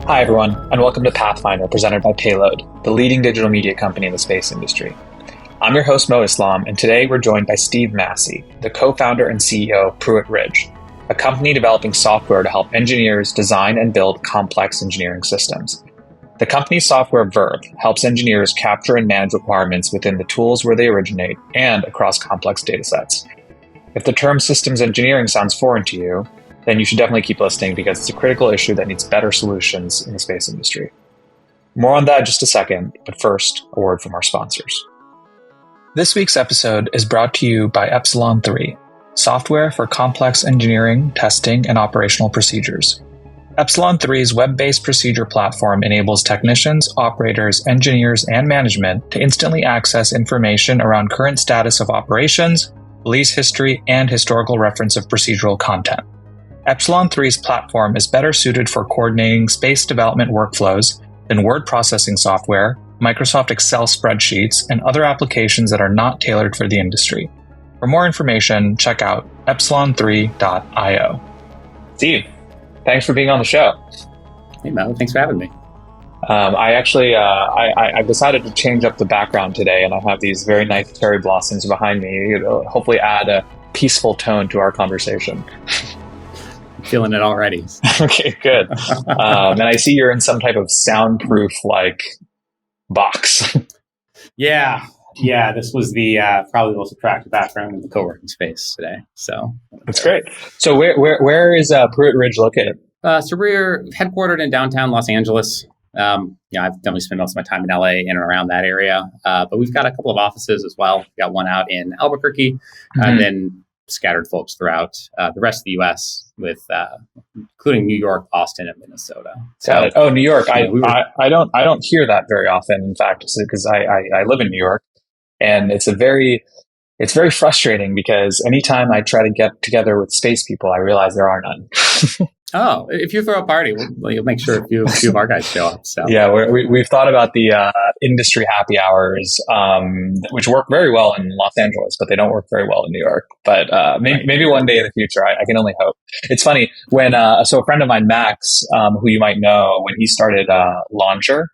Hi, everyone, and welcome to Pathfinder, presented by Payload, the leading digital media company in the space industry. I'm your host, Mo Islam, and today we're joined by Steve Massey, the co-founder and CEO of Prewitt Ridge, a company developing software to help engineers design and build complex engineering systems. The company's software, Verve, helps engineers capture and manage requirements within the tools where they originate and across complex datasets. If the term systems engineering sounds foreign to you, then you should definitely keep listening because it's a critical issue that needs better solutions in the space industry. More on that in just a second, but first, a word from our sponsors. This week's episode is brought to you by Epsilon3, software for complex engineering, testing, and operational procedures. Epsilon3's web-based procedure platform enables technicians, operators, engineers, and management to instantly access information around current status of operations, release history, and historical reference of procedural content. Epsilon3's platform is better suited for coordinating space development workflows than word processing software, Microsoft Excel spreadsheets, and other applications that are not tailored for the industry. For more information, check out epsilon3.io. Steve, thanks for being on the show. Hey, Mo, thanks for having me. I decided to change up the background today, and I have these very nice cherry blossoms behind me. It'll hopefully add a peaceful tone to our conversation. I'm feeling it already. Okay, good. And I see you're in some type of soundproof box. Yeah. This was the probably the most attractive background in the co-working space today. So that's great. So where is Prewitt Ridge located? So we're headquartered in downtown Los Angeles. I've definitely spent most of my time in LA in and around that area. But we've got a couple of offices as well. We got one out in Albuquerque, and then scattered folks throughout the rest of the U.S. with including New York, Boston, and Minnesota. Got it. Oh, New York. I don't hear that very often. In fact, because I live in New York, and it's very frustrating because anytime I try to get together with space people, I realize there are none. Oh, if you throw a party, you'll make sure a few of our guys show up. So yeah, we've thought about the industry happy hours, which work very well in Los Angeles, but they don't work very well in New York. But maybe one day in the future, I can only hope. It's funny when so a friend of mine, Max, who you might know, when he started Launcher,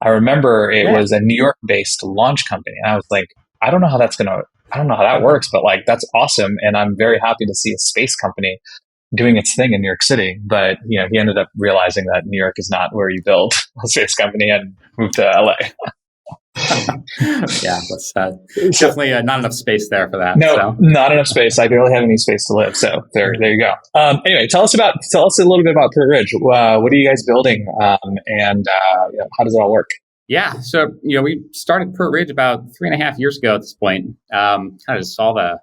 I remember it was a New York-based launch company, and I was like, I don't know how that works, but that's awesome, and I'm very happy to see a space company doing its thing in New York City. But he ended up realizing that New York is not where you build a space company and moved to LA. Yeah, that's definitely not enough space there for that. No, not enough space. I barely have any space to live. So there you go. Anyway, tell us a little bit about Prewitt Ridge. What are you guys building, and how does it all work? Yeah, so we started Prewitt Ridge about 3.5 years ago. At this point, kind of just saw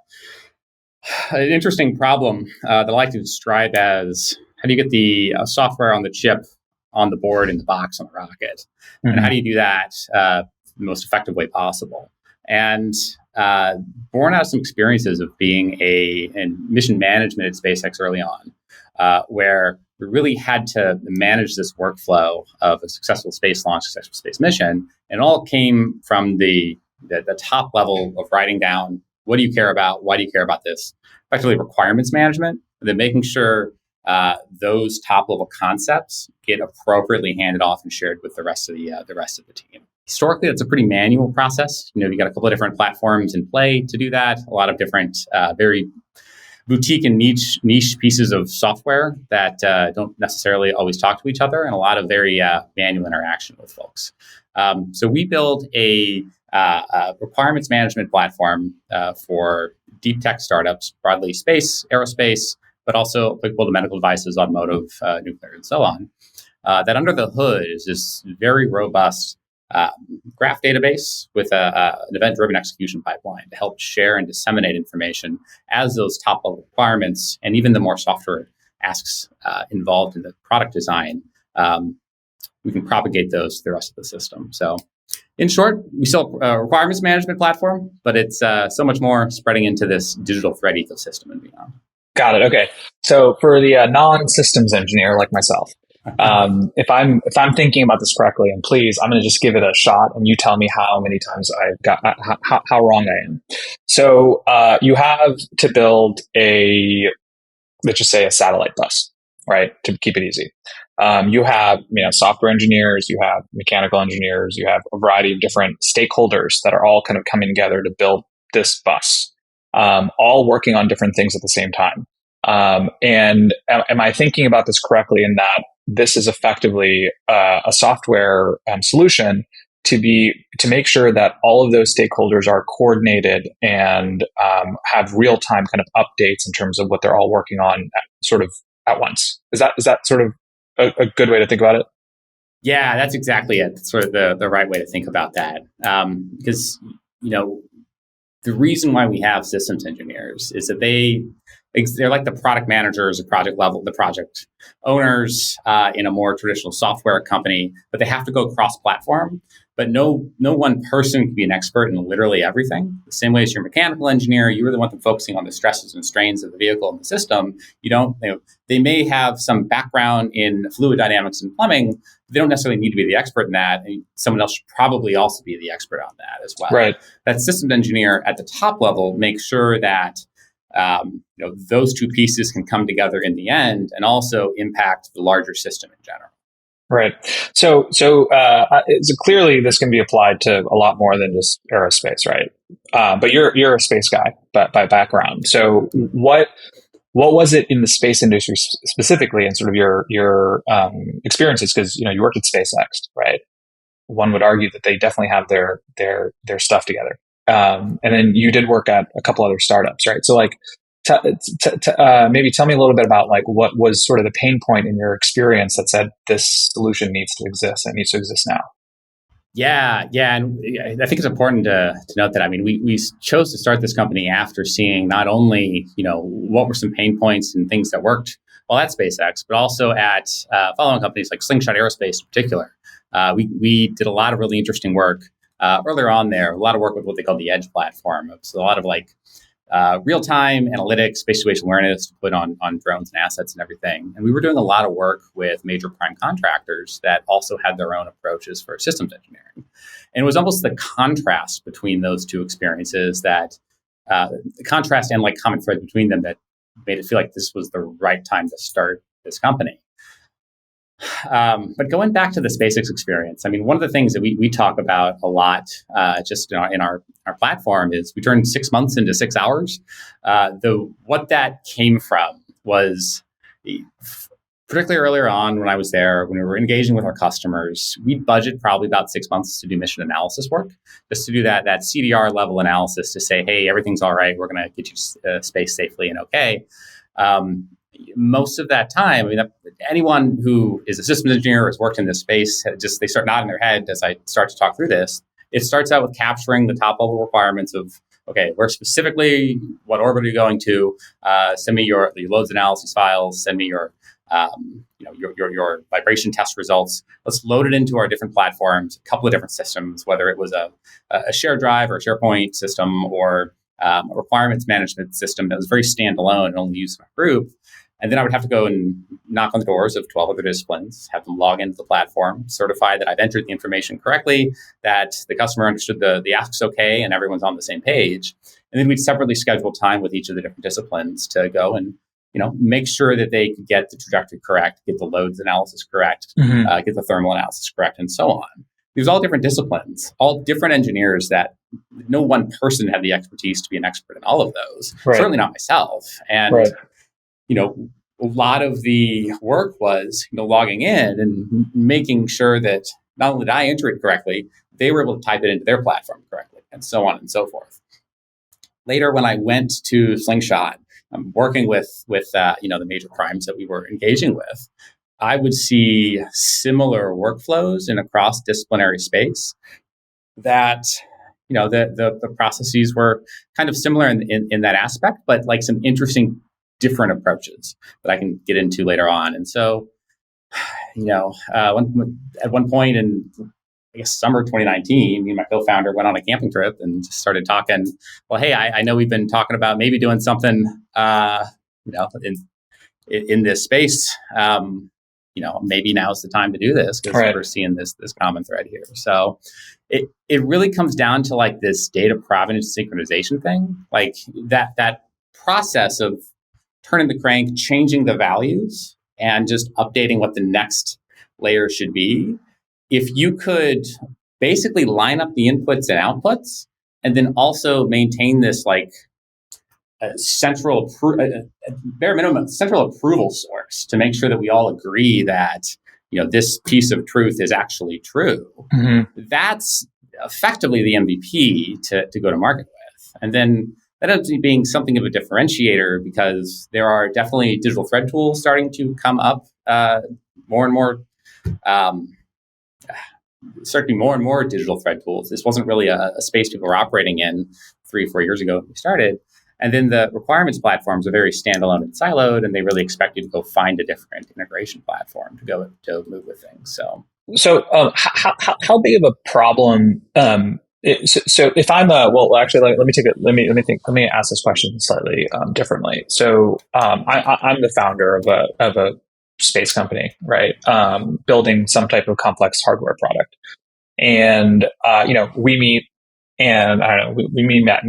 an interesting problem that I like to describe as how do you get the software on the chip, on the board, in the box, on the rocket? Mm-hmm. And how do you do that the most effective way possible? And born out of some experiences of being in mission management at SpaceX early on, where we really had to manage this workflow of a successful space launch, successful space mission. And it all came from the top level of writing down, what do you care about? Why do you care about this? Effectively, requirements management, and then making sure those top level concepts get appropriately handed off and shared with the rest of the team. Historically, it's a pretty manual process. You got a couple of different platforms in play to do that. A lot of different, very boutique and niche pieces of software that don't necessarily always talk to each other, and a lot of very manual interaction with folks. So we build a requirements management platform for deep tech startups, broadly space, aerospace, but also applicable to medical devices, automotive, nuclear, and so on. That under the hood is this very robust graph database with an event-driven execution pipeline to help share and disseminate information as those top-level requirements and even the more software asks involved in the product design. We can propagate those to the rest of the system. So in short, we sell a requirements management platform, but it's so much more spreading into this digital thread ecosystem and beyond. Got it. Okay. So for the non-systems engineer like myself, if I'm thinking about this correctly, and please, I'm going to just give it a shot, and you tell me how many times I've got how wrong I am. So you have to build let's just say a satellite bus. right? To keep it easy. You have, software engineers, you have mechanical engineers, you have a variety of different stakeholders that are all kind of coming together to build this bus, all working on different things at the same time. And am I thinking about this correctly in that this is effectively a software solution to make sure that all of those stakeholders are coordinated and have real time kind of updates in terms of what they're all working on at once? Is that sort of a good way to think about it? Yeah, that's exactly it. That's sort of the right way to think about that. Because, the reason why we have systems engineers is that they're like the product managers at project level, the project owners in a more traditional software company, but they have to go cross-platform. But no one person can be an expert in literally everything. The same way as your mechanical engineer, you really want them focusing on the stresses and strains of the vehicle and the system. They may have some background in fluid dynamics and plumbing, but they don't necessarily need to be the expert in that. And someone else should probably also be the expert on that as well. Right. That systems engineer at the top level makes sure that those two pieces can come together in the end and also impact the larger system in general. Right. So clearly this can be applied to a lot more than just aerospace, right? But you're a space guy by background. So what was it in the space industry specifically, and sort of your experiences? Because you worked at SpaceX, right? One would argue that they definitely have their stuff together. And then you did work at a couple other startups, right? So maybe tell me a little bit about what was sort of the pain point in your experience that said this solution needs to exist and it needs to exist now. Yeah, and I think it's important to note that we chose to start this company after seeing not only what were some pain points and things that worked well at SpaceX, but also at following companies like Slingshot Aerospace in particular. We did a lot of really interesting work earlier on there. A lot of work with what they call the Edge platform. So a lot of real-time analytics, spatial awareness to put on drones and assets and everything. And we were doing a lot of work with major prime contractors that also had their own approaches for systems engineering. And it was almost the contrast between those two experiences the contrast and common thread between them that made it feel like this was the right time to start this company. But going back to the SpaceX experience, one of the things that we talk about a lot just in our platform is we turned 6 months into 6 hours. What that came from was, particularly earlier on when I was there, when we were engaging with our customers, we'd budget probably about 6 months to do mission analysis work, just to do that CDR level analysis to say, hey, everything's all right. We're going to get you to space safely and okay. Most of that time, anyone who is a systems engineer or has worked in this space, they start nodding their head as I start to talk through this. It starts out with capturing the top level requirements of, okay, where specifically, what orbit are you going to? Send me your loads analysis files. Send me your vibration test results. Let's load it into our different platforms, a couple of different systems, whether it was a shared drive or a SharePoint system or a requirements management system that was very standalone and only used in a group. And then I would have to go and knock on the doors of 12 other disciplines, have them log into the platform, certify that I've entered the information correctly, that the customer understood the ask's okay, and everyone's on the same page. And then we'd separately schedule time with each of the different disciplines to go and make sure that they could get the trajectory correct, get the loads analysis correct, get the thermal analysis correct, and so on. There's all different disciplines, all different engineers that no one person had the expertise to be an expert in all of those. Right. Certainly not myself. And right. A lot of the work was, logging in and making sure that not only did I enter it correctly, they were able to type it into their platform correctly, and so on and so forth. Later, when I went to Slingshot, working with the major primes that we were engaging with, I would see similar workflows in a cross-disciplinary space that, the processes were kind of similar in that aspect, but some interesting different approaches that I can get into later on. And so, at one point in, I guess, summer 2019, me and my co-founder went on a camping trip and just started talking. Well, hey, I know we've been talking about maybe doing something, in this space. Maybe now's the time to do this because we're seeing this common thread here. So it really comes down to this data provenance synchronization thing, that process of turning the crank, changing the values and just updating what the next layer should be. If you could basically line up the inputs and outputs, and then also maintain this like bare minimum central approval source to make sure that we all agree that this piece of truth is actually true. That's effectively the MVP to go to market with. And then that ends up being something of a differentiator because there are definitely digital thread tools starting to come up more and more. Certainly more and more digital thread tools. This wasn't really a space people were operating in 3 or 4 years ago when we started. And then the requirements platforms are very standalone and siloed, and they really expect you to go find a different integration platform to go to move with things. So how big of a problem? So if I'm let me ask this question slightly differently. So I'm the founder of a space company, right? Building some type of complex hardware product, and we meet, and I don't know, we meet at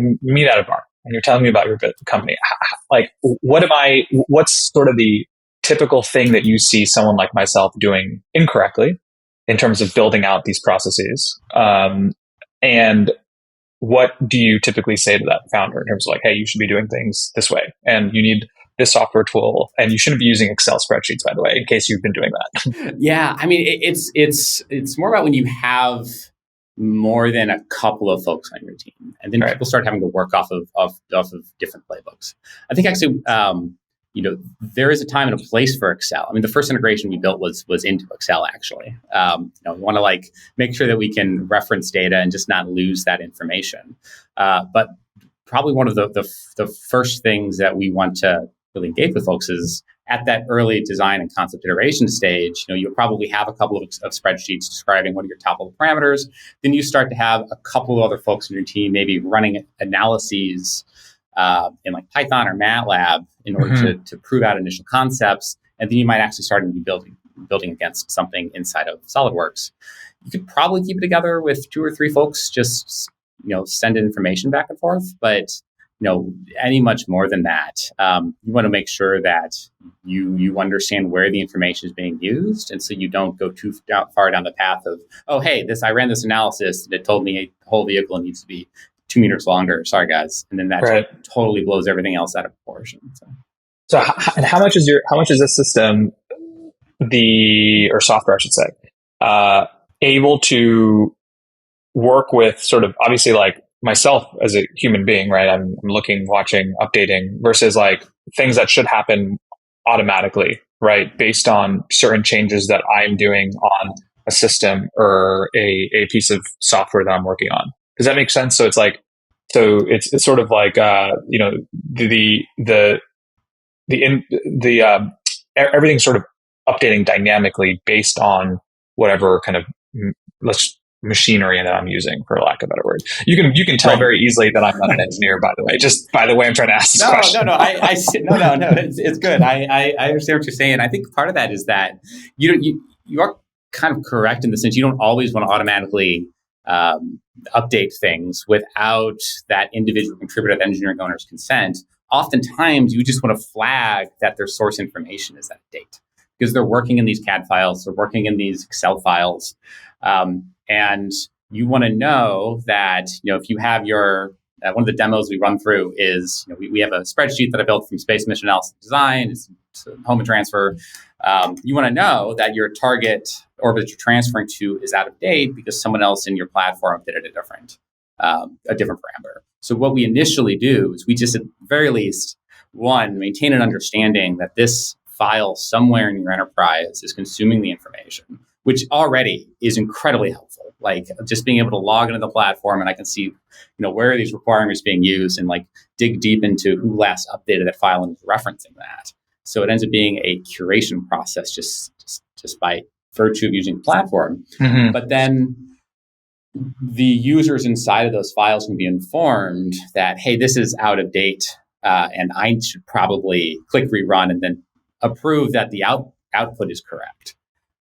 a bar, and you're telling me about your company. Like, what's sort of the typical thing that you see someone like myself doing incorrectly in terms of building out these processes? And what do you typically say to that founder in terms of like, hey, you should be doing things this way, and you need this software tool, and you shouldn't be using Excel spreadsheets, by the way, in case you've been doing that. Yeah, I mean, it's more about when you have more than a couple of folks on your team, and then people start having to work off of different playbooks. I think actually, there is a time and a place for Excel. I mean, the first integration we built was into Excel, actually. We want to make sure that we can reference data and just not lose that information. But probably one of the first things that we want to really engage with folks is at that early design and concept iteration stage. You'll probably have a couple of spreadsheets describing what are your top level parameters. Then you start to have a couple of other folks in your team maybe running analyses in like Python or MATLAB in order to prove out initial concepts. And then you might actually start to be building against something inside of SolidWorks. You could probably keep it together with 2 or 3 folks, just send information back and forth. But any much more than that, you want to make sure that you understand where the information is being used, and so you don't go too far down the path of, oh, hey, I ran this analysis and it told me the whole vehicle needs to be 2 meters longer. Sorry, guys, and then that totally blows everything else out of proportion. So how much is this system, or software, I should say, able to work with sort of obviously like myself as a human being, right? I'm looking, watching, updating versus like things that should happen automatically, right? Based on certain changes that I'm doing on a system or a piece of software that I'm working on. Does that make sense? So it's sort of like, everything's sort of updating dynamically based on whatever kind of machinery that I'm using, for lack of a better word. You can tell very easily that I'm not an engineer, by the way. Just by the way, I'm trying to ask this question. No. It's good. I understand what you're saying. I think part of that is that you are kind of correct in the sense you don't always want to automatically update things without that individual contributor, the engineering owner's consent. Oftentimes, you just want to flag that their source information is out of date because they're working in these CAD files, they're working in these Excel files. And you want to know that, if you have your, one of the demos we run through is, we have a spreadsheet that I built from space mission analysis design, it's home and transfer. You want to know that your target orbit that you're transferring to is out of date because someone else in your platform did it a different parameter. So what we initially do is we just, at the very least, maintain an understanding that this file somewhere in your enterprise is consuming the information, which already is incredibly helpful. Like just being able to log into the platform and I can see, where are these requirements being used and like dig deep into who last updated that file and is referencing that. So it ends up being a curation process just by virtue of using the platform. Mm-hmm. But then the users inside of those files can be informed that, hey, this is out of date and I should probably click rerun and then approve that the output is correct.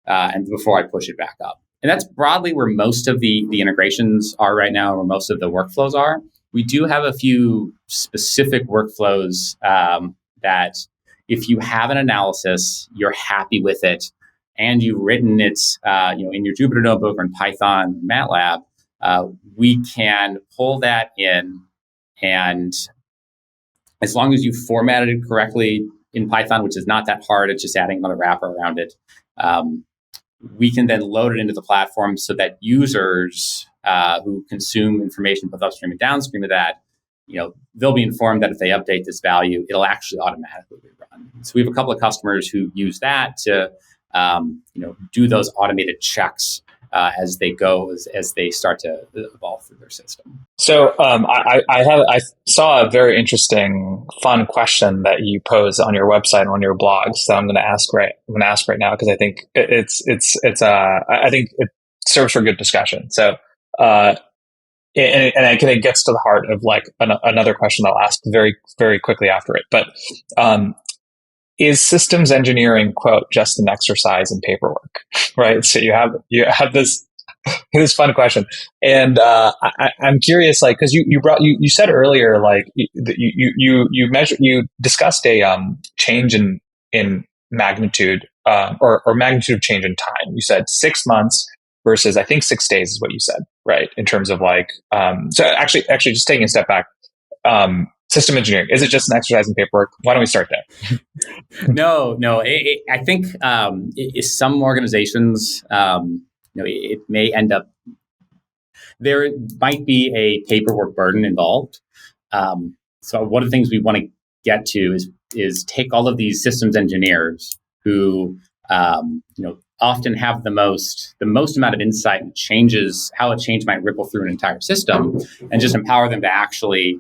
And before I push it back up. And that's broadly where most of the integrations are right now, where most of the workflows are. We do have a few specific workflows that if you have an analysis, you're happy with it, and you've written it, in your Jupyter notebook or in Python, MATLAB, we can pull that in, and as long as you formatted it correctly in Python, which is not that hard, it's just adding another wrapper around it, we can then load it into the platform so that users who consume information both upstream and downstream of that, they'll be informed that if they update this value, it'll actually automatically rerun. So we have a couple of customers who use that to, do those automated checks as they go, as they start to evolve through their system. So I saw a very interesting, fun question that you pose on your website and on your blogs that I'm going to ask right now, because I think I think it serves for good discussion. So and I think it gets to the heart of like another question I'll ask very, very quickly after it. But is systems engineering, quote, just an exercise in paperwork, right? So you have this fun question, and I'm curious, like, because you said earlier, like you discussed a change in magnitude or magnitude of change in time. You said 6 months versus I think 6 days is what you said, right? In terms of like, so actually just taking a step back, system engineering, is it just an exercise in paperwork? Why don't we start there? No. I think some organizations, it may end up, there might be a paperwork burden involved. So one of the things we want to get to is take all of these systems engineers who, often have the most amount of insight and changes, how a change might ripple through an entire system, and just empower them to actually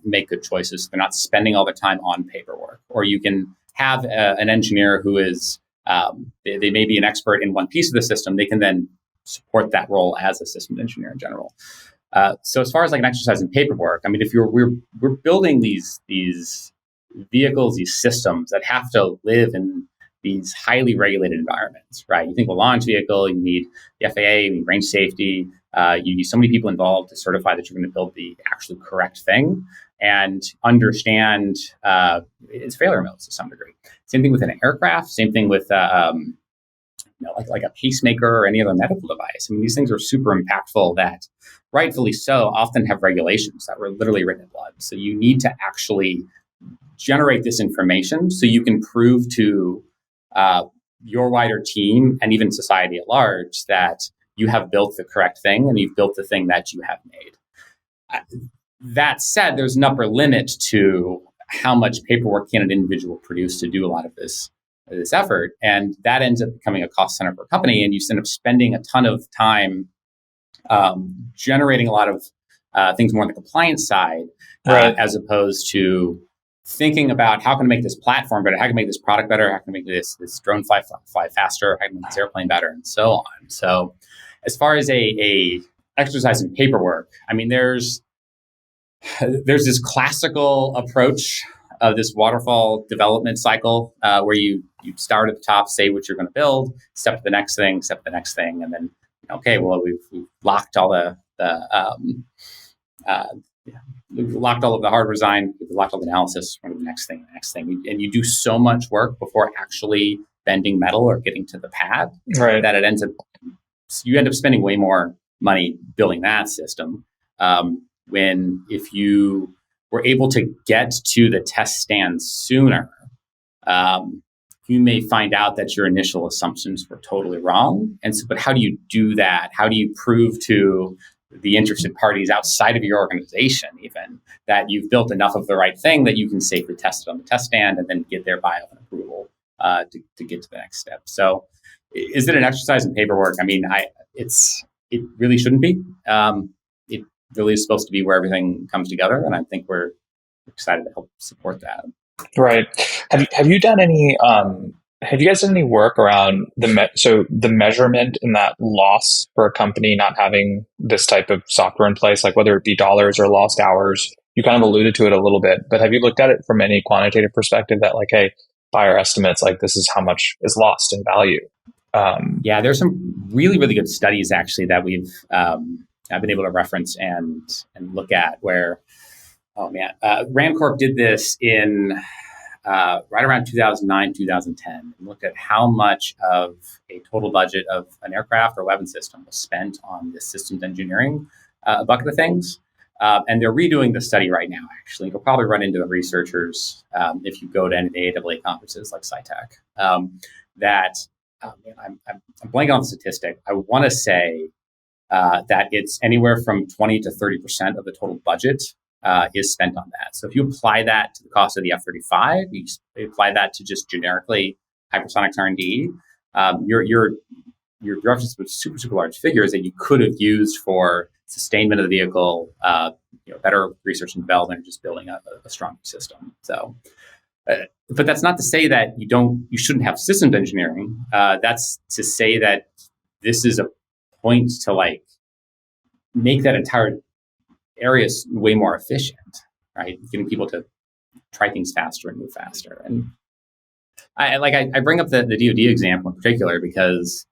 make good choices. So they're not spending all their time on paperwork. Or you can have an engineer who is, they may be an expert in one piece of the system. They can then support that role as a system engineer in general. So as far as like an exercise in paperwork, I mean, if we're building these vehicles, these systems that have to live in these highly regulated environments, right? You think of a launch vehicle, you need the FAA, you need range safety, you need so many people involved to certify that you're going to build the actually correct thing and understand its failure modes to some degree. Same thing with an aircraft, same thing with like a pacemaker or any other medical device. I mean, these things are super impactful that, rightfully so, often have regulations that were literally written in blood. So you need to actually generate this information so you can prove to your wider team and even society at large that you have built the correct thing and you've built the thing that you have made. That said, there's an upper limit to how much paperwork can an individual produce to do a lot of this effort. And that ends up becoming a cost center for a company. And you end up spending a ton of time generating a lot of things more on the compliance side, right, as opposed to thinking about how can I make this platform better, how can I make this product better, how can I make this drone fly faster, how can I make this airplane better, and so on. So as far as a exercise in paperwork, I mean, there's this classical approach of this waterfall development cycle where you start at the top, say what you're going to build, step to the next thing, and then, okay, well, we've locked all we've locked all of the hardware design, we've locked all the analysis, the next thing. And you do so much work before actually bending metal or getting to the pad, right, that you end up spending way more money building that system. When if you were able to get to the test stand sooner, you may find out that your initial assumptions were totally wrong. And so, but how do you do that? How do you prove to the interested parties outside of your organization even that you've built enough of the right thing that you can safely test it on the test stand and then get their buy-off and approval to get to the next step? So is it an exercise in paperwork? I mean, it really shouldn't be. It really is supposed to be where everything comes together. And I think we're excited to help support that. Right. Have you done any, have you guys done any work around the measurement in that loss for a company not having this type of software in place, like whether it be dollars or lost hours? You kind of alluded to it a little bit, but have you looked at it from any quantitative perspective that like, hey, by our estimates, like this is how much is lost in value? Yeah, there's some really, really good studies actually that I've been able to reference and look at where, Rand Corp did this in right around 2009, 2010, and looked at how much of a total budget of an aircraft or weapon system was spent on the systems engineering bucket of things. And they're redoing the study right now, actually. You'll probably run into the researchers if you go to any of the AAA conferences like SciTech. I'm blanking on the statistic. I want to say that it's anywhere from 20 to 30% of the total budget is spent on that. So if you apply that to the cost of the F-35, you apply that to just generically hypersonics R&D, you're up to super, super large figures that you could have used for sustainment of the vehicle, better research and development, or just building a strong system. So, but that's not to say that you shouldn't have systems engineering. That's to say that this is a point to like make that entire area way more efficient, right? Getting people to try things faster and move faster. And I bring up the DoD example in particular because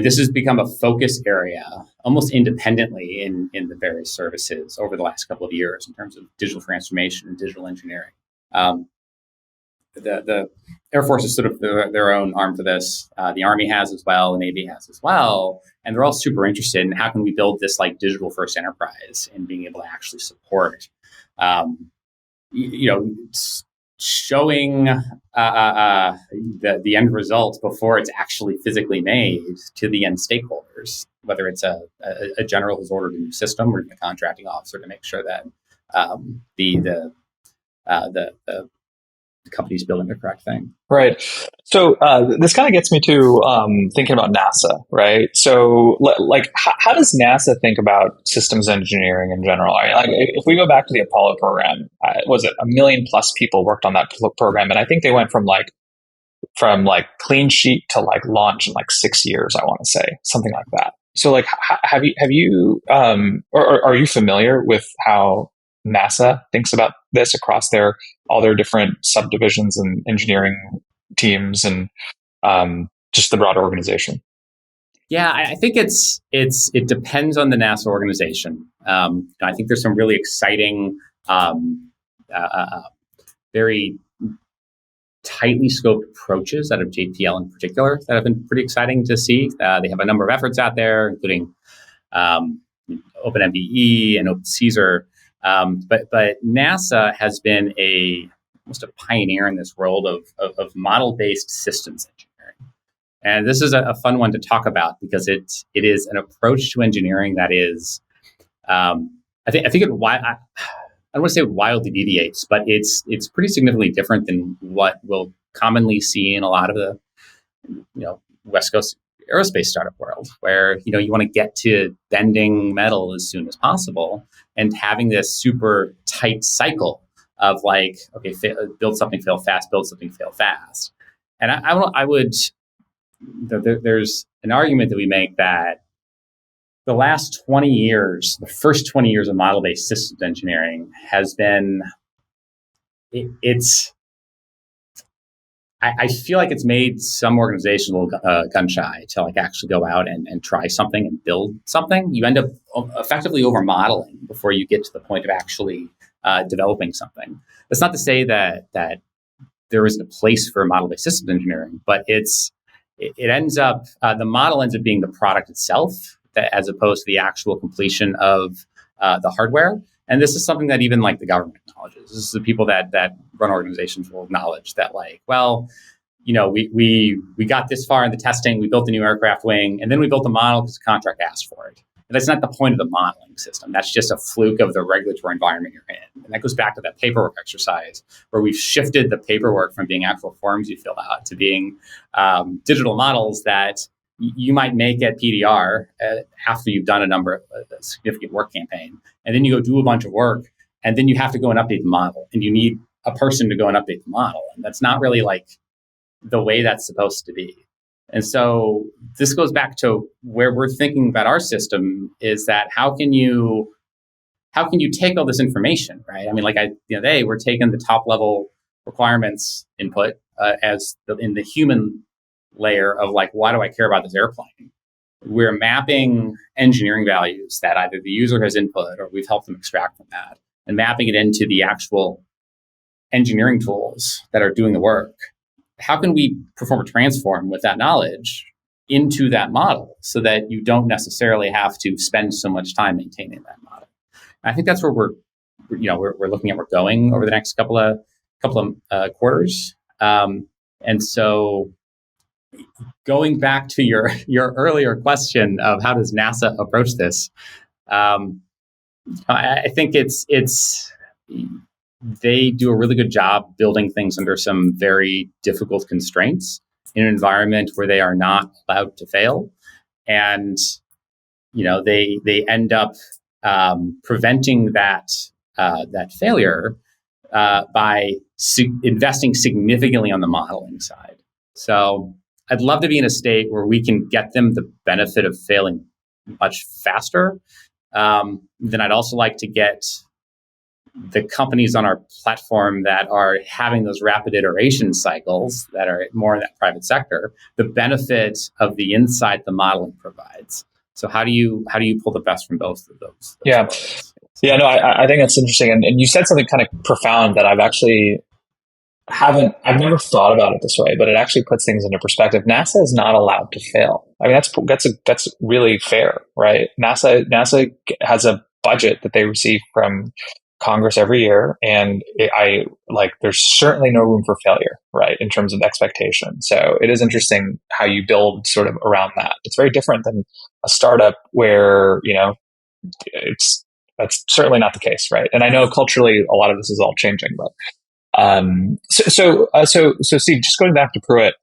this has become a focus area almost independently in the various services over the last couple of years in terms of digital transformation and digital engineering. The Air Force is sort of their own arm for this. The Army has as well, the Navy has as well, and they're all super interested in how can we build this like digital first enterprise and being able to actually support, showing the end result before it's actually physically made to the end stakeholders, whether it's a general who's ordered a new system or a contracting officer to make sure that the company's building the correct thing. Right. So this kind of gets me to thinking about NASA, right? So how does NASA think about systems engineering in general? Like, if we go back to the Apollo program, was it 1 million plus people worked on that program? And I think they went from clean sheet to like launch in like 6 years, I want to say, something like that. So like, have you or are you familiar with how NASA thinks about this across all their different subdivisions and engineering teams and just the broader organization? Yeah, I think it depends on the NASA organization. I think there's some really exciting, very tightly scoped approaches out of JPL in particular that have been pretty exciting to see. They have a number of efforts out there, including OpenMBE and OpenCaesar. But NASA has been almost a pioneer in this world of model-based systems engineering. And this is a fun one to talk about because it is an approach to engineering that is, I think I don't want to say wildly deviates, but it's pretty significantly different than what we'll commonly see in a lot of the West Coast aerospace startup world, where you want to get to bending metal as soon as possible and having this super tight cycle of like, okay, build something, fail fast, build something, fail fast. And there's an argument that we make that the last 20 years, the first 20 years of model-based systems engineering has been, I feel like it's made some organizations a little gun shy to like actually go out and try something and build something. You end up effectively over modeling before you get to the point of actually developing something. That's not to say that there isn't a place for model-based systems engineering, but it ends up, the model ends up being the product itself as opposed to the actual completion of the hardware. And this is something that even like the government acknowledges. This is the people that run organizations will acknowledge that like, well, we got this far in the testing, we built the new aircraft wing, and then we built the model because the contract asked for it. And that's not the point of the modeling system. That's just a fluke of the regulatory environment you're in. And that goes back to that paperwork exercise where we've shifted the paperwork from being actual forms you fill out to being digital models that you might make at PDR after you've done a significant work campaign. And then you go do a bunch of work, and then you have to go and update the model. And you need a person to go and update the model. And that's not really like the way that's supposed to be. And so this goes back to where we're thinking about our system is that how can you take all this information, right? I mean, like we're taking the top level requirements input in the human layer of like, why do I care about this airplane? We're mapping engineering values that either the user has input or we've helped them extract from that and mapping it into the actual engineering tools that are doing the work, how can we perform a transform with that knowledge into that model so that you don't necessarily have to spend so much time maintaining that model? I think that's where we're looking at we're going over the next couple of quarters. And so going back to your earlier question of how does NASA approach this, I think they do a really good job building things under some very difficult constraints in an environment where they are not allowed to fail. And, they end up preventing that failure by investing significantly on the modeling side. So I'd love to be in a state where we can get them the benefit of failing much faster. Then I'd also like to get the companies on our platform that are having those rapid iteration cycles that are more in that private sector, the benefit of the insight the modeling provides. So how do you pull the best from both of those? Yeah. Yeah, no, I think that's interesting. And you said something kind of profound that I've never thought about it this way, but it actually puts things into perspective. NASA is not allowed to fail. I mean, that's really fair, right? NASA has a budget that they receive from Congress every year, and there's certainly no room for failure, right, in terms of expectation. So it is interesting how you build sort of around that. It's very different than a startup where that's certainly not the case, right? And I know culturally a lot of this is all changing, but so Steve, just going back to Prewitt,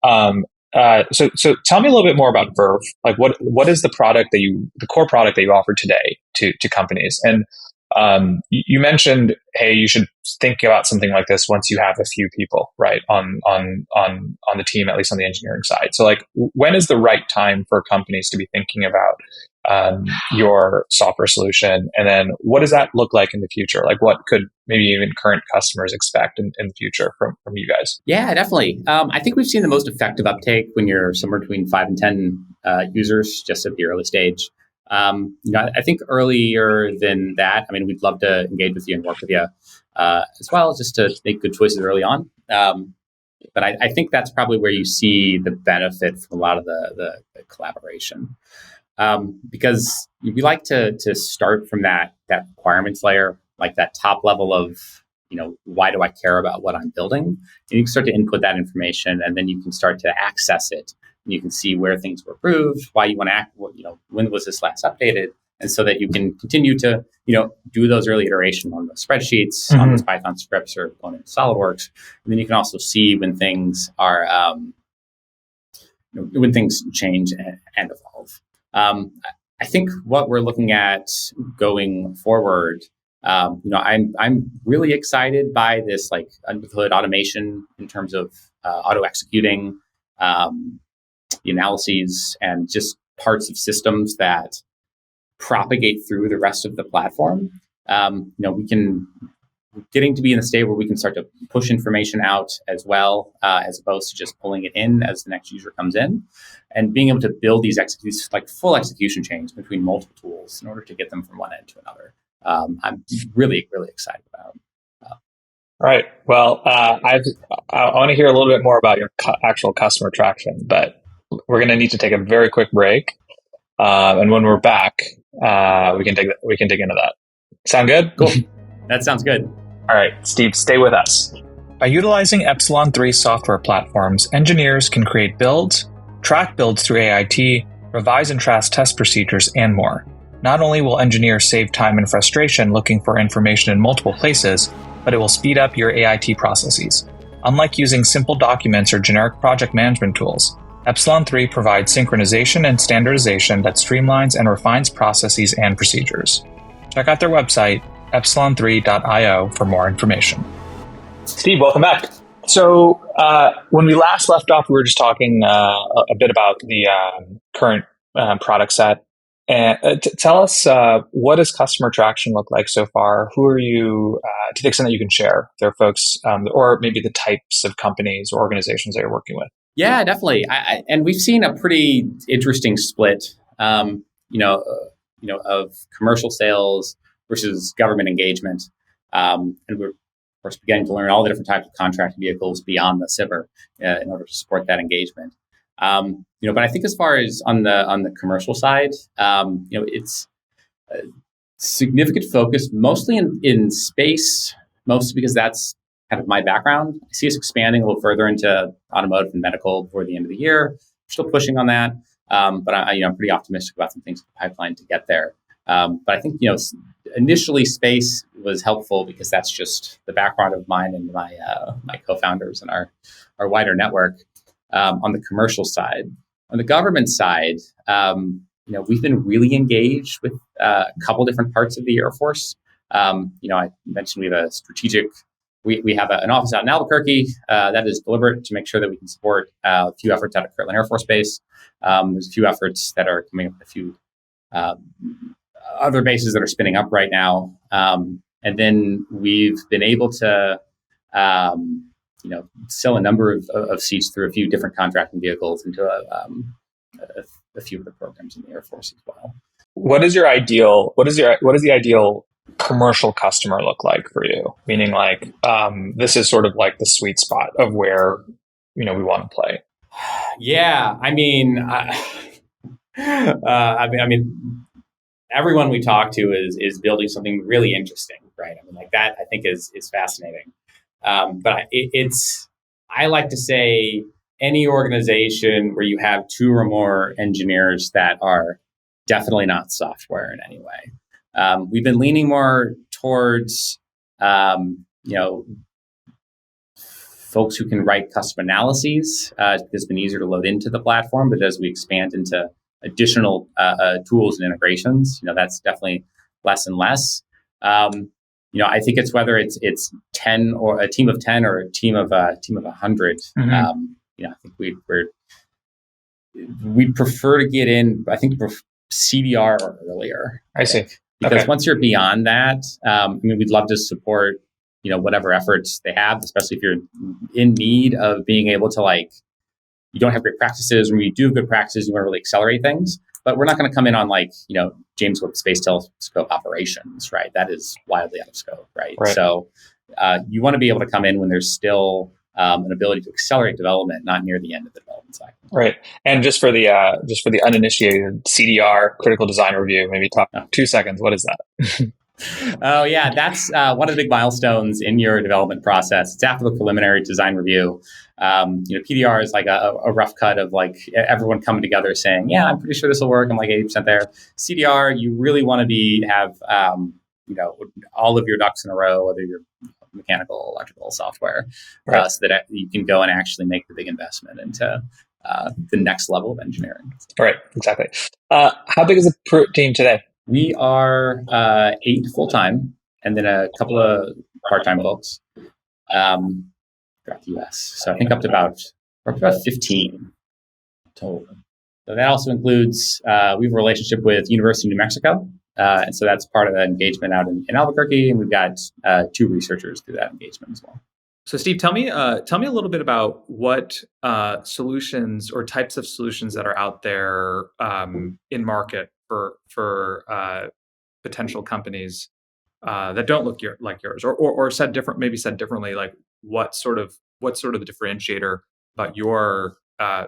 so tell me a little bit more about Verve. Like what is the core product that you offer today to companies? And you mentioned, hey, you should think about something like this once you have a few people, right, on the team, at least on the engineering side. So like, when is the right time for companies to be thinking about your software solution? And then what does that look like in the future? Like what could maybe even current customers expect in the future from you guys? Yeah, definitely. I think we've seen the most effective uptake when you're somewhere between 5 and 10 users just at the early stage. I think earlier than that, I mean, we'd love to engage with you and work with you as well, just to make good choices early on. But I think that's probably where you see the benefit from a lot of the collaboration. Because we like to start from that requirements layer, like that top level of, why do I care about what I'm building? And you can start to input that information, and then you can start to access it. And you can see where things were approved, why you want to act, when was this last updated? And so that you can continue to, do those early iteration on the spreadsheets, on those Python scripts, or going into SolidWorks. And then you can also see when things are, when things change and evolve. I think what we're looking at going forward, I'm really excited by this like under the hood automation in terms of auto executing the analyses and just parts of systems that propagate through the rest of the platform. Getting to be in a state where we can start to push information out as well, as opposed to just pulling it in as the next user comes in, and being able to build these full execution chains between multiple tools in order to get them from one end to another. I'm really, really excited about. All right. Well, I want to hear a little bit more about your actual customer traction, but we're going to need to take a very quick break. And when we're back, we can dig into that. Sound good? Cool. That sounds good. All right, Steve, stay with us. By utilizing Epsilon3 software platforms, engineers can create builds, track builds through AIT, revise and trace test procedures, and more. Not only will engineers save time and frustration looking for information in multiple places, but it will speed up your AIT processes. Unlike using simple documents or generic project management tools, Epsilon3 provides synchronization and standardization that streamlines and refines processes and procedures. Check out their website, epsilon3.io, for more information. Steve, welcome back. So when we last left off, we were just talking a bit about the current product set. And tell us, what does customer traction look like so far? Who are you, to the extent that you can share, there are folks, or maybe the types of companies or organizations that you're working with? Yeah, definitely. And we've seen a pretty interesting split, of commercial sales versus government engagement. And we're course, beginning to learn all the different types of contract vehicles beyond the SIVR in order to support that engagement. But I think as far as on the commercial side, it's a significant focus, mostly in space, mostly because that's kind of my background. I see us expanding a little further into automotive and medical before the end of the year. We're still pushing on that, but I'm pretty optimistic about some things in the pipeline to get there. But I think initially space was helpful because that's just the background of mine and my co-founders and our wider network. On the commercial side, on the government side, we've been really engaged with a couple different parts of the Air Force. I mentioned we have a strategic. We have an office out in Albuquerque that is deliberate to make sure that we can support a few efforts out of Kirtland Air Force Base. There's a few efforts that are coming up with a few other bases that are spinning up right now. And then we've been able to, sell a number of seats through a few different contracting vehicles into a few of the programs in the Air Force as well. What is the ideal commercial customer look like for you? Meaning this is sort of like the sweet spot of where, we want to play. Yeah. Everyone we talk to is building something really interesting, right? That I think is fascinating. But I like to say any organization where you have two or more engineers that are definitely not software in any way. We've been leaning more towards, folks who can write custom analyses. It's been easier to load into the platform, but as we expand into additional tools and integrations, that's definitely less and less. I think it's whether it's 10 or a team of 10 or a team of 100. Mm-hmm. I think we prefer to get in. I think CDR or earlier. I see. Because once you're beyond that, we'd love to support whatever efforts they have, especially if you're in need of being able to you don't have great practices, or you do have good practices, you want to really accelerate things. But we're not going to come in on James Webb Space Telescope operations, right? That is wildly out of scope, right? So you want to be able to come in when there's still an ability to accelerate development, not near the end of the development cycle. Right. And just for the uninitiated, CDR, critical design review, maybe talk 2 seconds. What is that? Oh yeah, that's one of the big milestones in your development process. It's after the preliminary design review. PDR is a rough cut of everyone coming together saying, yeah, I'm pretty sure this will work. I'm 80% there. CDR, you really want to have all of your ducks in a row, whether you're mechanical, electrical, software, right. So that you can go and actually make the big investment into the next level of engineering. Right, exactly. How big is the Prewitt team today? We are 8 full-time, and then a couple of part-time folks throughout the U.S. So I think we're up to about 15 total. So that also includes, we have a relationship with University of New Mexico. And so that's part of the engagement out in Albuquerque. And we've got 2 researchers through that engagement as well. So Steve, tell me a little bit about what solutions or types of solutions that are out there in market for potential companies that don't look like yours, or said differently, what's sort of the differentiator about your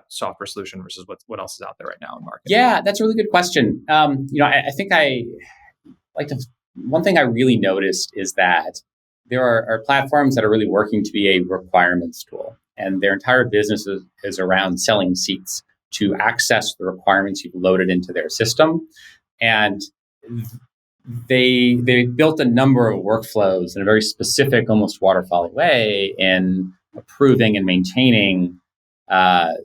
software solution versus what else is out there right now in market? Yeah, that's a really good question. I think one thing I really noticed is that there are platforms that are really working to be a requirements tool, and their entire business is around selling seats to access the requirements you've loaded into their system. And they built a number of workflows in a very specific, almost waterfall way in approving and maintaining that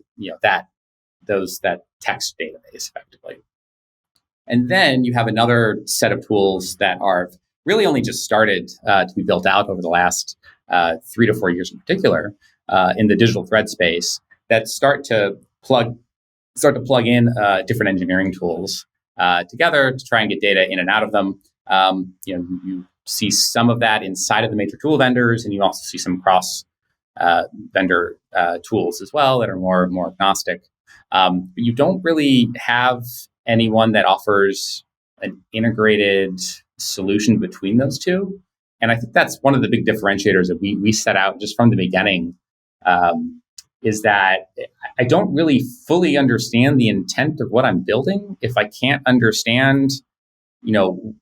text database effectively. And then you have another set of tools that are really only just started to be built out over the last 3 to 4 years in particular in the digital thread space that start to plug in different engineering tools together to try and get data in and out of them. You see some of that inside of the major tool vendors, and you also see some cross vendor tools as well that are more agnostic. But you don't really have anyone that offers an integrated solution between those two. And I think that's one of the big differentiators that we set out just from the beginning, is that I don't really fully understand the intent of what I'm building if I can't understand, you know,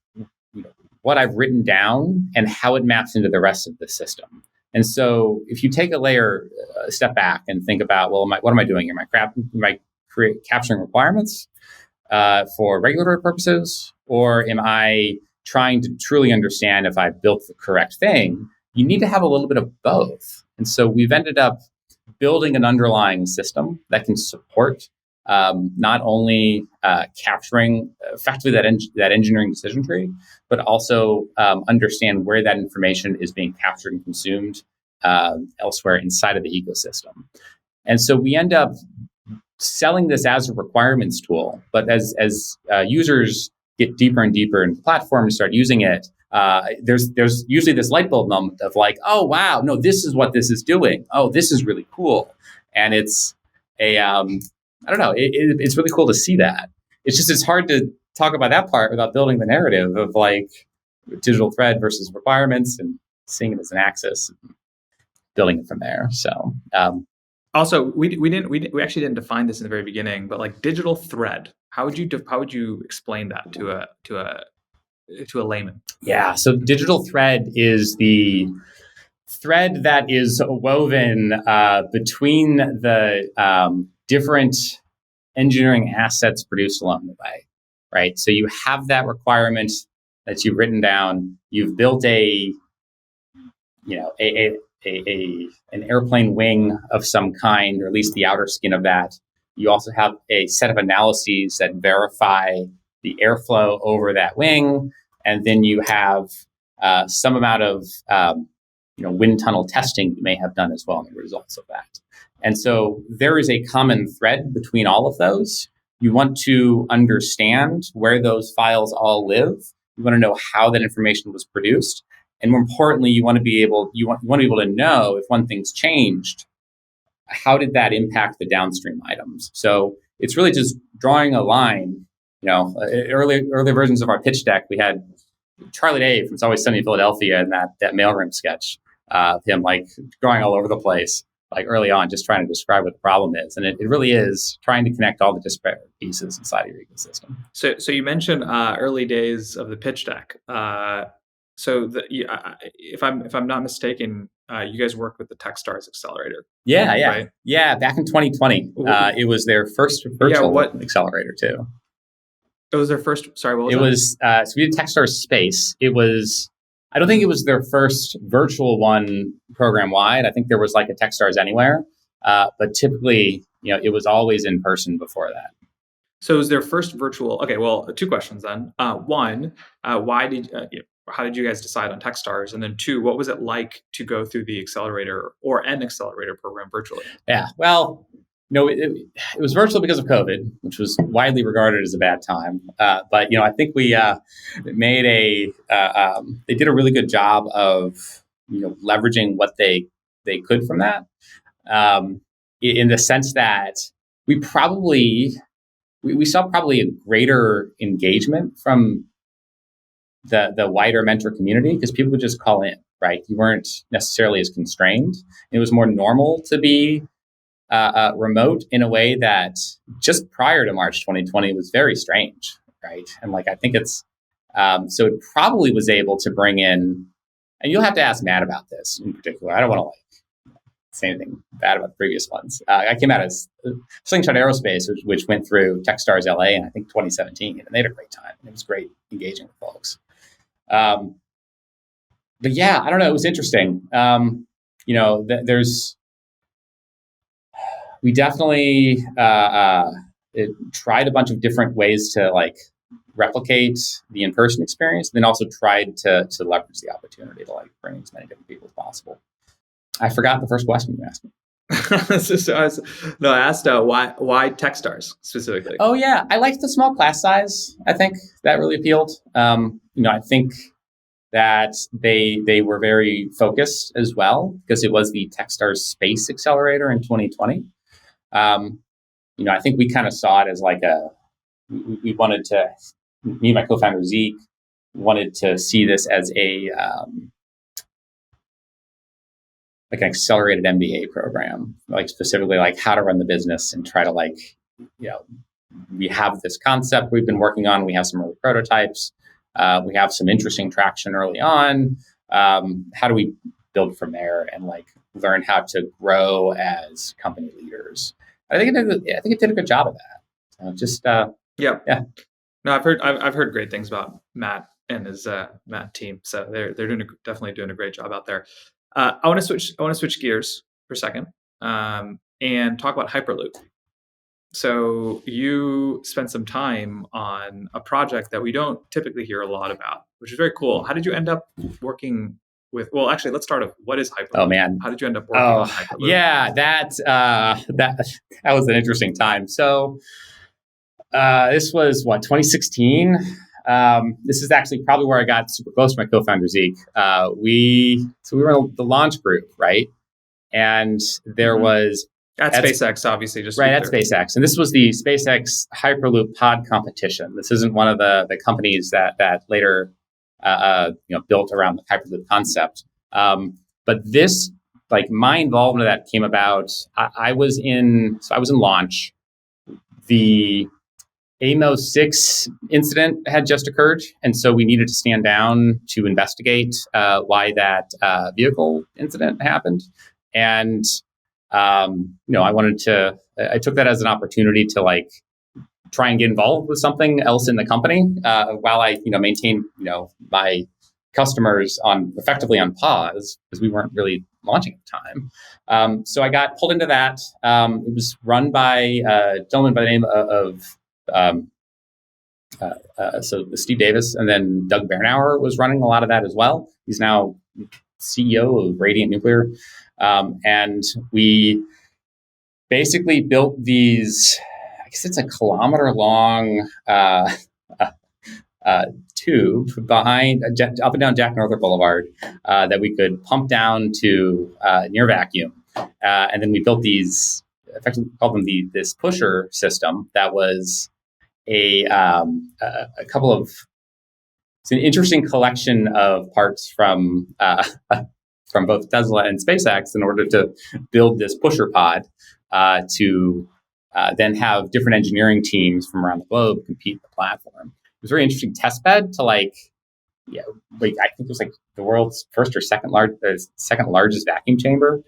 what I've written down and how it maps into the rest of the system. And so if you take a step back and think about, well, what am I doing here? Am I capturing requirements for regulatory purposes, or am I trying to truly understand if I've built the correct thing? You need to have a little bit of both. And so we've ended up building an underlying system that can support not only capturing effectively that engineering decision tree, but also understand where that information is being captured and consumed elsewhere inside of the ecosystem. And so we end up selling this as a requirements tool, but as users get deeper and deeper into the platform and start using it, there's usually this light bulb moment of like, oh wow, no, this is what this is doing. Oh, this is really cool, and it's I don't know, it's really cool to see that. It's hard to talk about that part without building the narrative of like digital thread versus requirements and seeing it as an axis, and building it from there. So. Also, we actually didn't define this in the very beginning, but like digital thread, how would you explain that to a layman? Yeah, so digital thread is the thread that is woven between the different engineering assets produced along the way, right? So you have that requirement that you've written down. You've built an airplane wing of some kind, or at least the outer skin of that. You also have a set of analyses that verify the airflow over that wing, and then you have some amount of wind tunnel testing you may have done as well in the results of that. And so there is a common thread between all of those. You want to understand where those files all live. You want to know how that information was produced. And more importantly, you want to be able to know if one thing's changed, how did that impact the downstream items? So it's really just drawing a line. Early versions of our pitch deck, we had Charlie Day from It's Always Sunny in Philadelphia and that mailroom sketch, him like going all over the place, like early on, just trying to describe what the problem is. And it really is trying to connect all the disparate pieces inside of your ecosystem. So you mentioned early days of the pitch deck. If I'm not mistaken, you guys worked with the Techstars Accelerator. Yeah. Right? Yeah, back in 2020. It was their first virtual accelerator too. It was their first, sorry, what was it? It was, so we did Techstars Space. I don't think it was their first virtual one program-wide. I think there was like a Techstars Anywhere. But typically, it was always in person before that. So it was their first virtual, okay, well, two questions then. One, how did you guys decide on Techstars? And then two, what was it like to go through the accelerator or an accelerator program virtually? Yeah, well, it was virtual because of COVID, which was widely regarded as a bad time. But I think we made they did a really good job of leveraging what they could from that, in the sense that we saw probably a greater engagement from the wider mentor community because people would just call in, right? You weren't necessarily as constrained. It was more normal to be remote in a way that just prior to March 2020 was very strange, right? And I think it's, so it probably was able to bring in, and you'll have to ask Matt about this in particular. I don't want to say anything bad about the previous ones. I came out as Slingshot Aerospace, which went through Techstars LA in I think 2017, and they had a great time. It was great engaging with folks. But yeah, I don't know. It was interesting. We definitely tried a bunch of different ways to replicate the in-person experience, and then also tried to leverage the opportunity to bring as many different people as possible. I forgot the first question you asked me. I asked why Techstars specifically. Oh yeah, I liked the small class size. I think that really appealed. I think that they were very focused as well because it was the Techstars Space Accelerator in 2020. I think we kind of saw it as we wanted to, me and my co-founder Zeke wanted to see this as a like an accelerated MBA program, like specifically like how to run the business and try to like, we have this concept we've been working on. We have some early prototypes. We have some interesting traction early on. How do we build from there and like learn how to grow as company leaders? I think it did a good job of that. Yeah. No, I've heard great things about Matt and his Matt team. So they're definitely doing a great job out there. I want to switch gears for a second and talk about Hyperloop. So you spent some time on a project that we don't typically hear a lot about, which is very cool. How did you end up working with? Well, actually, let's start off. What is Hyperloop? Oh man, how did you end up working on Hyperloop? Yeah, that was an interesting time. So this was 2016. This is actually probably where I got super close to my co-founder Zeke. We were in the launch group, right? And there was at SpaceX, obviously, just right at SpaceX, and this was the SpaceX Hyperloop pod competition. This isn't one of the companies that later built around the Hyperloop concept. But this, like my involvement in that came about. I was in launch. The AMO 6 incident had just occurred, and so we needed to stand down to investigate why that vehicle incident happened. And I took that as an opportunity to like try and get involved with something else in the company while I maintain my customers effectively on pause because we weren't really launching at the time. So I got pulled into that. It was run by a gentleman by the name of so Steve Davis, and then Doug Bernauer was running a lot of that as well. He's now CEO of Radiant Nuclear. And we basically built these, I guess it's a kilometer-long tube behind up and down Jack Northrop Boulevard that we could pump down to near vacuum. And then we built these, effectively called them this pusher system that was a couple of, it's an interesting collection of parts from both Tesla and SpaceX in order to build this pusher pod to then have different engineering teams from around the globe compete the platform. It was a very interesting test bed to I think it was like the world's first or second largest vacuum chamber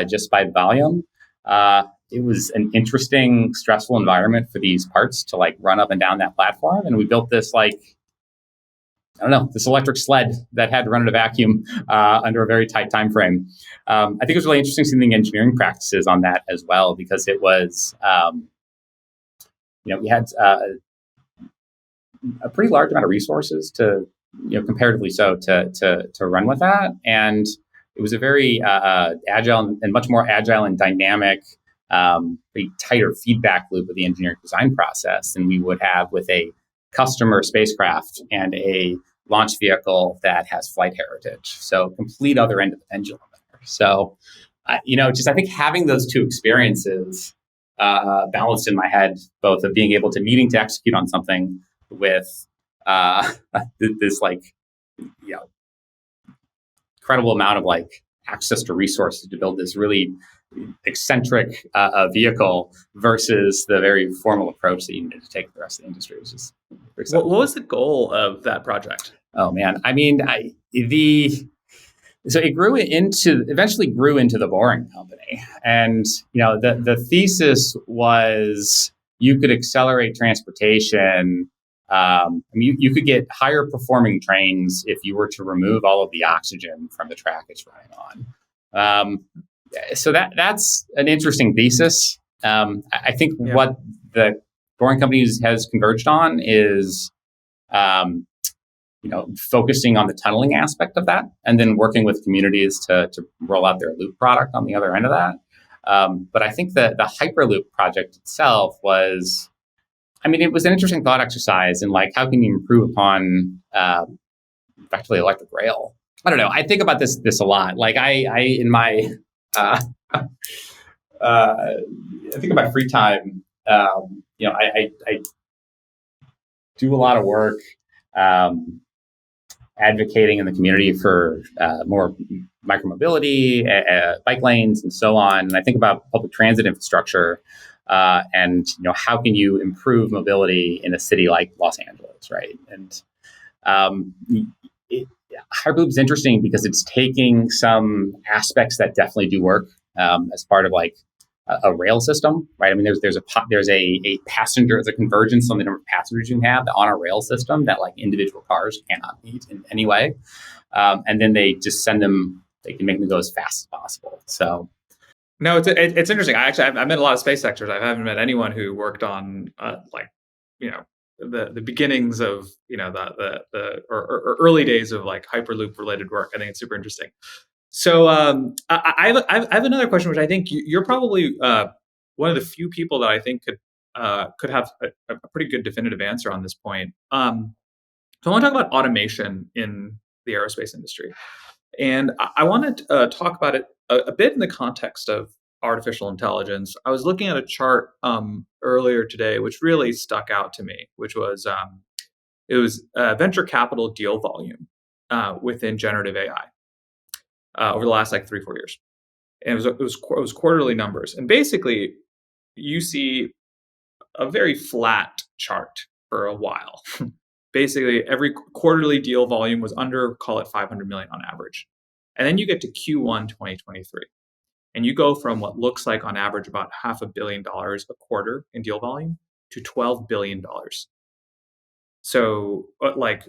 just by volume. It was an interesting, stressful environment for these parts to like run up and down that platform. And we built this this electric sled that had to run in a vacuum under a very tight time frame. I think it was really interesting seeing the engineering practices on that as well, because it was, we had a pretty large amount of resources to, comparatively so, to run with that. And it was a very agile and much more agile and dynamic, pretty tighter feedback loop of the engineering design process than we would have with a customer spacecraft and a launch vehicle that has flight heritage. So complete other end of the pendulum there. So, I think having those two experiences balanced in my head, both of being able to needing to execute on something with this incredible amount of access to resources to build this really eccentric vehicle versus the very formal approach that you needed to take for the rest of the industry. Which is what was the goal of that project? Oh man, I mean, so it eventually grew into the Boring Company, and the thesis was you could accelerate transportation. You could get higher performing trains if you were to remove all of the oxygen from the track it's running on. So that's an interesting thesis. I think what the Boring Company has converged on is, focusing on the tunneling aspect of that, and then working with communities to roll out their Loop product on the other end of that. But I think that the Hyperloop project itself was, it was an interesting thought exercise in how can you improve upon effectively electric rail. I don't know. I think about this a lot. I in my I think in my free time, I do a lot of work advocating in the community for more micromobility, bike lanes, and so on. And I think about public transit infrastructure, and how can you improve mobility in a city like Los Angeles, right? And Hyperloop is interesting because it's taking some aspects that definitely do work as part of like a rail system, right? I mean, there's a passenger, there's a convergence on the number of passengers you can have on a rail system that like individual cars cannot meet in any way. And then they just send them, they can make them go as fast as possible. So. No, it's interesting. I've met a lot of space sectors. I haven't met anyone who worked on the beginnings of the early days of like Hyperloop related work. I think it's super interesting. So I have another question, which I think you're probably one of the few people that I think could have a pretty good definitive answer on this point. So I want to talk about automation in the aerospace industry, and I want to talk about it a bit in the context of artificial intelligence. I was looking at a chart earlier today, which really stuck out to me, which was it was venture capital deal volume within generative AI over the last like 3-4 years, and it was quarterly numbers, and basically you see a very flat chart for a while. Basically, every quarterly deal volume was under, call it 500 million on average, and then you get to Q1 2023. And you go from what looks like on average about $500 million a quarter in deal volume to $12 billion. So like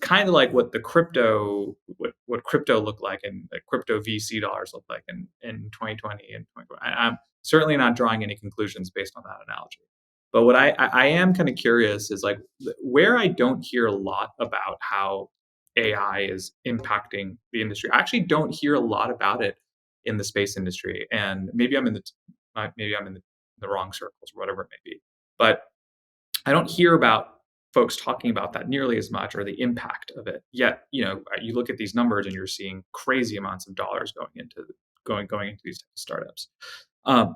kind of like what the crypto, what crypto looked like and crypto VC dollars looked like in 2020 and 2020. I'm certainly not drawing any conclusions based on that analogy. But what I am kind of curious is like where I don't hear a lot about how AI is impacting the industry. I actually don't hear a lot about it in the space industry, and maybe I'm in the wrong circles or whatever it may be. But I don't hear about folks talking about that nearly as much or the impact of it. Yet, you look at these numbers and you're seeing crazy amounts of dollars going into these types of startups.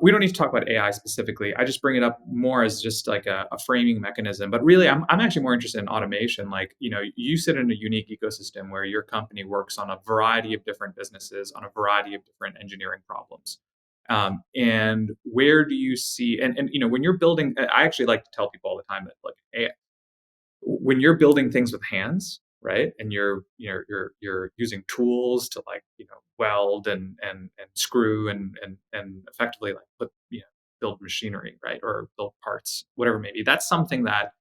We don't need to talk about AI specifically. I just bring it up more as just like a framing mechanism. But really, I'm actually more interested in automation. Like, you sit in a unique ecosystem where your company works on a variety of different businesses, on a variety of different engineering problems. And where do you see, and when you're building, I actually like to tell people all the time that like AI, when you're building things with hands, right, and you're using tools to like weld and screw and effectively like build machinery, right, or build parts, whatever it may be. That's something that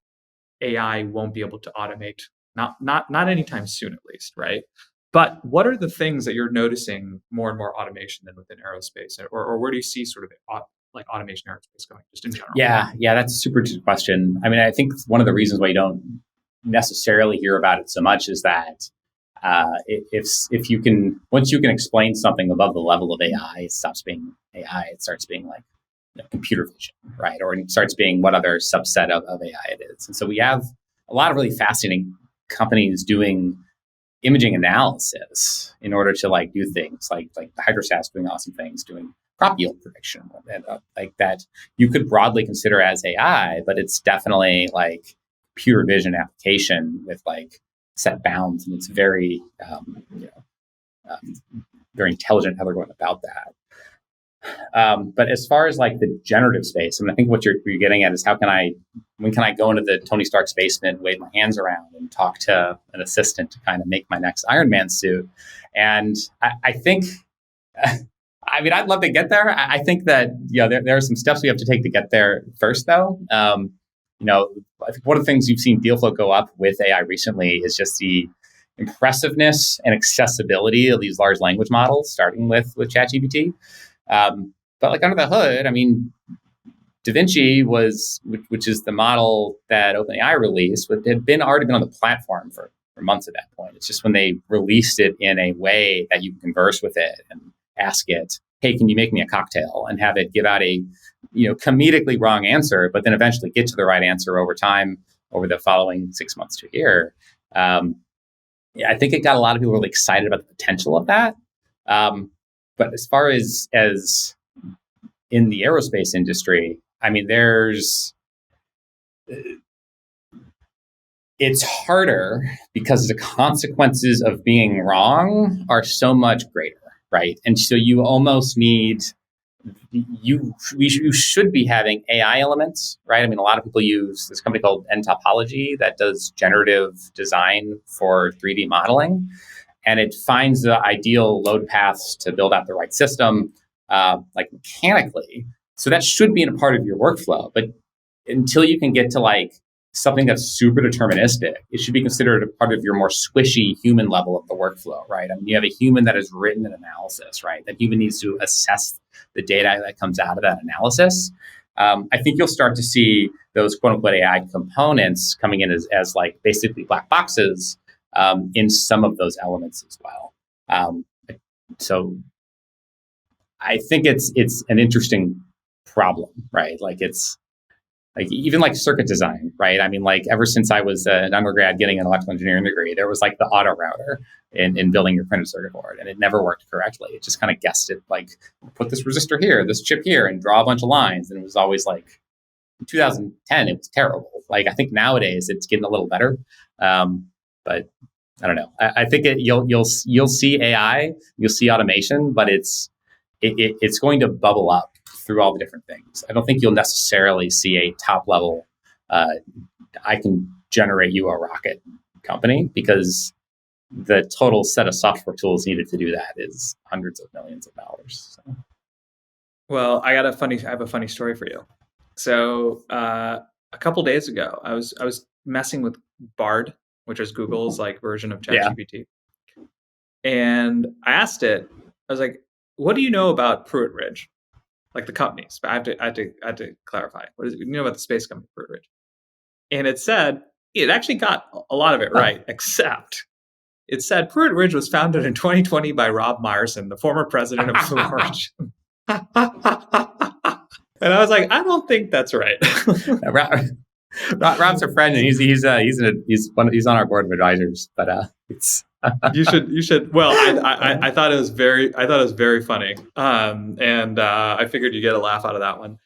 AI won't be able to automate, not anytime soon, at least, right? But what are the things that you're noticing more and more automation than within aerospace, or where do you see sort of like automation aerospace going, just in general? Yeah, that's a super good question. I mean, I think one of the reasons why you don't necessarily hear about it so much is that if you can, once you can explain something above the level of AI, it stops being AI. It starts being like computer vision, right? Or it starts being what other subset of AI it is. And so we have a lot of really fascinating companies doing imaging analysis in order to like do things like the hydrostats doing awesome things, doing crop yield prediction, and like that you could broadly consider as AI, but it's definitely like computer vision application with like set bounds, and it's very very intelligent how they're going about that. But as far as like the generative space, I mean, I think what you're getting at is when can I go into the Tony Stark's basement, wave my hands around, and talk to an assistant to kind of make my next Iron Man suit? And I think, I mean, I'd love to get there. I think that there are some steps we have to take to get there first, though. I think one of the things you've seen deal flow go up with AI recently is just the impressiveness and accessibility of these large language models, starting with ChatGPT. But like under the hood, I mean, DaVinci which is the model that OpenAI released, had already been on the platform for months at that point. It's just when they released it in a way that you can converse with it and ask it, hey, can you make me a cocktail, and have it give out a comedically wrong answer, but then eventually get to the right answer over time, over the following 6 months to a year. I think it got a lot of people really excited about the potential of that. But as far as in the aerospace industry, I mean, it's harder because the consequences of being wrong are so much greater, right? And so you almost need, you should be having AI elements, right? I mean, a lot of people use this company called Topology that does generative design for 3D modeling, and it finds the ideal load paths to build out the right system, like mechanically. So that should be in a part of your workflow, but until you can get to like something that's super deterministic, it should be considered a part of your more squishy human level of the workflow, right? I mean, you have a human that has written an analysis, right? That human needs to assess the data that comes out of that analysis. I think you'll start to see those quote unquote AI components coming in as like basically black boxes in some of those elements as well. So I think it's an interesting problem, right? Like it's like even like circuit design, right? I mean, like ever since I was an undergrad getting an electrical engineering degree, there was like the auto router in building your printed circuit board, and it never worked correctly. It just kind of guessed it, like put this resistor here, this chip here, and draw a bunch of lines. And it was always like, in 2010, it was terrible. Like I think nowadays it's getting a little better, but I don't know. I think you'll see AI, you'll see automation, but it's going to bubble up through all the different things. I don't think you'll necessarily see a top level, I can generate you a rocket company, because the total set of software tools needed to do that is hundreds of millions of dollars. So. Well, I have a funny story for you. So a couple days ago, I was messing with Bard, which is Google's like version of ChatGPT. Yeah. And I asked it, I was like, what do you know about Prewitt Ridge? Like the companies, but I had to clarify. What is it? You know about the space company Prewitt Ridge? And it said, it actually got a lot of it right, except it said Prewitt Ridge was founded in 2020 by Rob Myerson, the former president of Blue Origin. And I was like, I don't think that's right. Rob's a friend, and he's on our board of advisors. But it's you should. Well, I thought it was very funny, and I figured you'd get a laugh out of that one.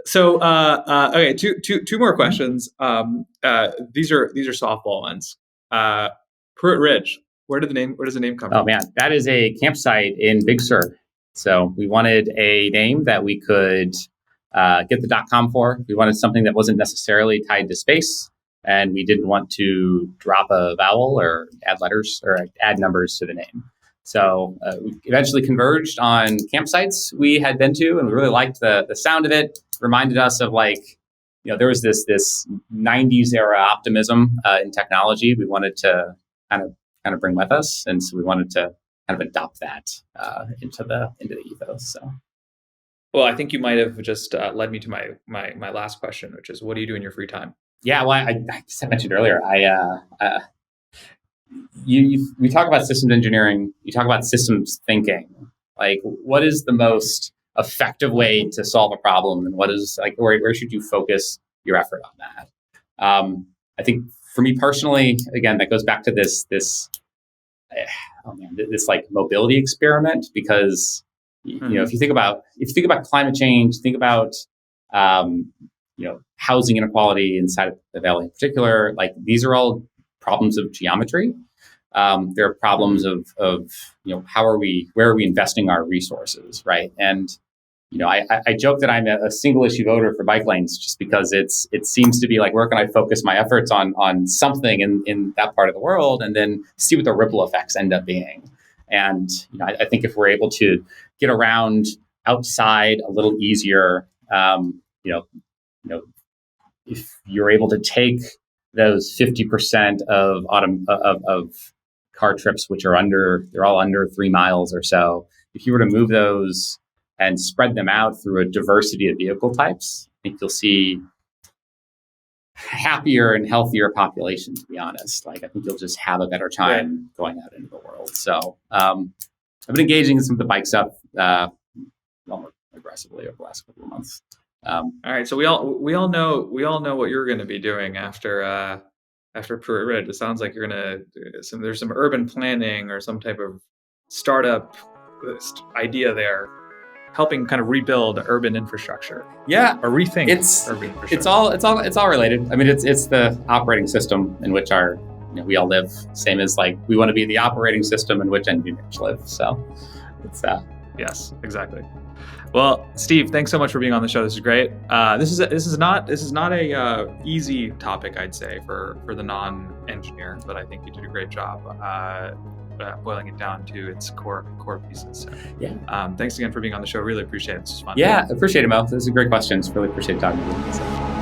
So okay, two more questions. These are softball ones. Prewitt Ridge. Where does the name come from? Oh man, that is a campsite in Big Sur. So we wanted a name that we could get the .com for. We wanted something that wasn't necessarily tied to space, and we didn't want to drop a vowel or add letters or add numbers to the name. So we eventually converged on campsites we had been to, and we really liked the sound of it. Reminded us of like, there was this 90s era optimism in technology we wanted to kind of bring with us, and so we wanted to kind of adopt that into the ethos. So. Well, I think you might have just led me to my last question, which is, what do you do in your free time? Yeah, well, I mentioned earlier, we talk about systems engineering, you talk about systems thinking. Like, what is the most effective way to solve a problem, and what is like where should you focus your effort on that? I think for me personally, again, that goes back to this like mobility experiment, because if you think about climate change, think about housing inequality inside of the valley in particular. Like, these are all problems of geometry. There are problems of where are we investing our resources, right? And I joke that I'm a single issue voter for bike lanes, just because it seems to be like, where can I focus my efforts on something in that part of the world, and then see what the ripple effects end up being. And I think if we're able to get around outside a little easier, if you're able to take those 50% of car trips, which are they're all under 3 miles or so, if you were to move those and spread them out through a diversity of vehicle types, I think you'll see happier and healthier population, to be honest. Like, I think you'll just have a better time going out into the world. So I've been engaging in some of the bike stuff more aggressively over the last couple of months. All right, so we all know what you're going to be doing after Prewitt Ridge. It sounds like you're going to there's some urban planning or some type of startup idea there, helping kind of rebuild urban infrastructure. Yeah, or rethink urban infrastructure. It's all related. I mean, it's the operating system in which we all live. Same as like we want to be the operating system in which engineers live. So It's Yes, exactly. Well, Steve, thanks so much for being on the show. This is great. This is not a easy topic, I'd say, for the non-engineer, but I think you did a great job boiling it down to its core pieces. So, yeah. Thanks again for being on the show. Really appreciate it. This was fun. Yeah, appreciate it, Mo. Those are great questions. Really appreciate talking to you. So.